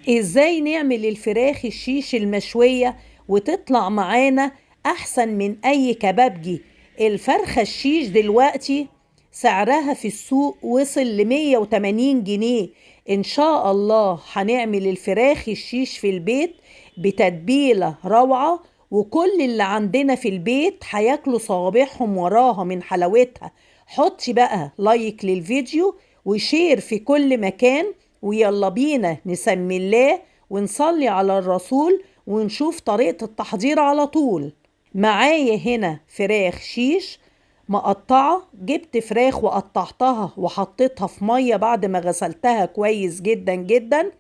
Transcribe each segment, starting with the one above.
ازاي نعمل الفراخ الشيش المشوية وتطلع معانا احسن من اي كبابجي؟ الفرخة الشيش دلوقتي سعرها في السوق وصل ل 180 جنيه. ان شاء الله هنعمل الفراخ الشيش في البيت بتتبيلة روعة، وكل اللي عندنا في البيت هياكلوا صوابعهم وراها من حلاوتها. حطي بقى لايك للفيديو وشير في كل مكان، ويلا بينا نسمي الله ونصلي على الرسول ونشوف طريقة التحضير على طول. معايا هنا فراخ شيش مقطعة. جبت فراخ وقطعتها وحطيتها في مية بعد ما غسلتها كويس جدا جدا.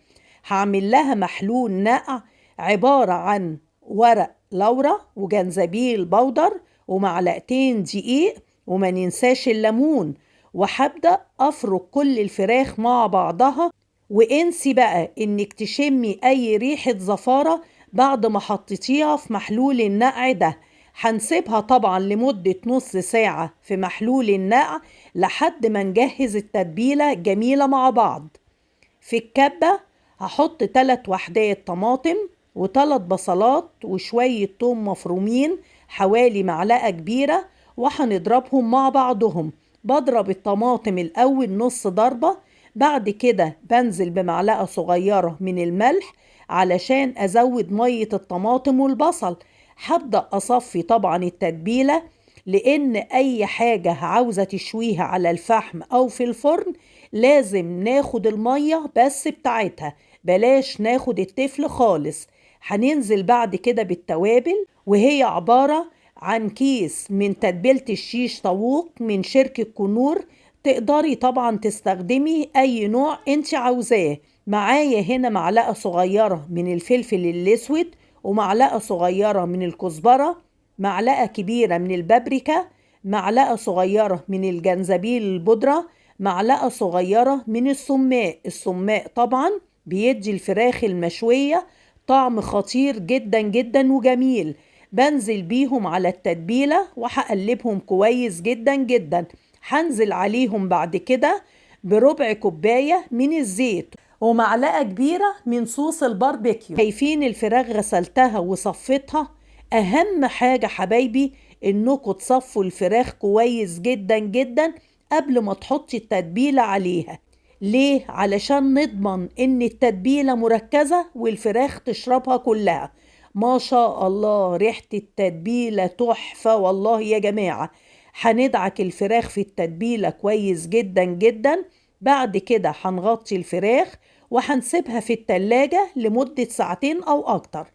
هعمل لها محلول نقع عبارة عن ورق لورا وجنزبيل بودر ومعلقتين دقيق، وما ننساش الليمون. وهبدأ أفرك كل الفراخ مع بعضها، وانسي بقى انك تشمي اي ريحة زفارة بعد ما حطيتيها في محلول النقع ده. هنسيبها طبعا لمدة نص ساعة في محلول النقع لحد ما نجهز التتبيلة جميلة مع بعض. في الكبة هحط 3 وحدات طماطم و3 بصلات وشوية توم مفرومين حوالي معلقة كبيرة، وهنضربهم مع بعضهم. بضرب الطماطم الأول نص ضربة، بعد كده بنزل بمعلقة صغيرة من الملح علشان أزود مية الطماطم والبصل. هبدأ أصفي طبعا التتبيلة، لأن أي حاجة عاوزة تشويها على الفحم أو في الفرن لازم ناخد المية بس بتاعتها، بلاش ناخد التفل خالص. هننزل بعد كده بالتوابل، وهي عبارة عن كيس من تتبيلة الشيش طاووق من شركة كنور. تقدري طبعا تستخدمي أي نوع انت عاوزاه. معايا هنا معلقة صغيرة من الفلفل الأسود، ومعلقة صغيرة من الكزبرة، معلقة كبيرة من البابريكا، معلقة صغيرة من الجنزبيل البودرة، معلقة صغيرة من السماق. السماق طبعا بيدي الفراخ المشوية طعم خطير جدا جدا وجميل. بنزل بيهم على التتبيلة وهقلبهم كويس جدا جدا. هنزل عليهم بعد كده بربع كوباية من الزيت ومعلقة كبيرة من صوص الباربيكيو. شايفين الفراخ غسلتها وصفتها؟ أهم حاجة حبايبي إنكم تصفوا الفراخ كويس جدا جدا قبل ما تحطي التتبيلة عليها. ليه؟ علشان نضمن إن التتبيلة مركزة والفراخ تشربها كلها. ما شاء الله ريحة التتبيلة تحفة والله يا جماعة. هندعك الفراخ في التتبيلة كويس جدا جدا. بعد كده هنغطي الفراخ وهنسيبها في التلاجة لمدة ساعتين أو أكتر.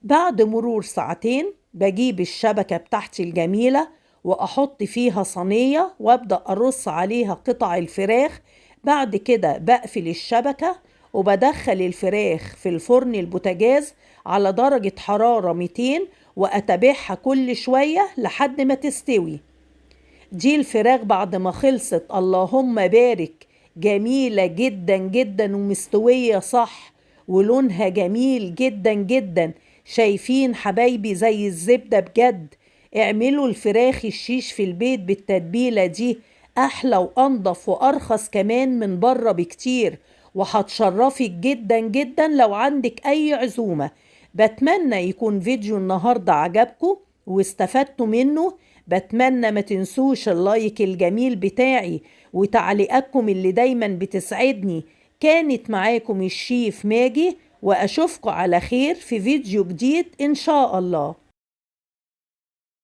بعد مرور ساعتين بجيب الشبكة بتاعتي الجميلة وأحط فيها صينية وأبدأ أرص عليها قطع الفراخ. بعد كده بقفل الشبكة وبدخل الفراخ في الفرن البوتاجاز على درجة حرارة 200، وأتابعها كل شوية لحد ما تستوي. دي الفراخ بعد ما خلصت اللهم بارك، جميلة جدا جدا ومستوية صح، ولونها جميل جدا جدا. شايفين حبايبي زي الزبدة بجد. اعملوا الفراخ الشيش في البيت بالتتبيلة دي، أحلى وأنضف وأرخص كمان من بره بكتير، وهتشرفك جدا جدا لو عندك أي عزومة. بتمنى يكون فيديو النهاردة عجبكم واستفدتوا منه. بتمنى ما تنسوش اللايك الجميل بتاعي وتعليقاتكم اللي دايما بتسعدني. كانت معاكم الشيف ماجي، وأشوفكم على خير في فيديو جديد إن شاء الله.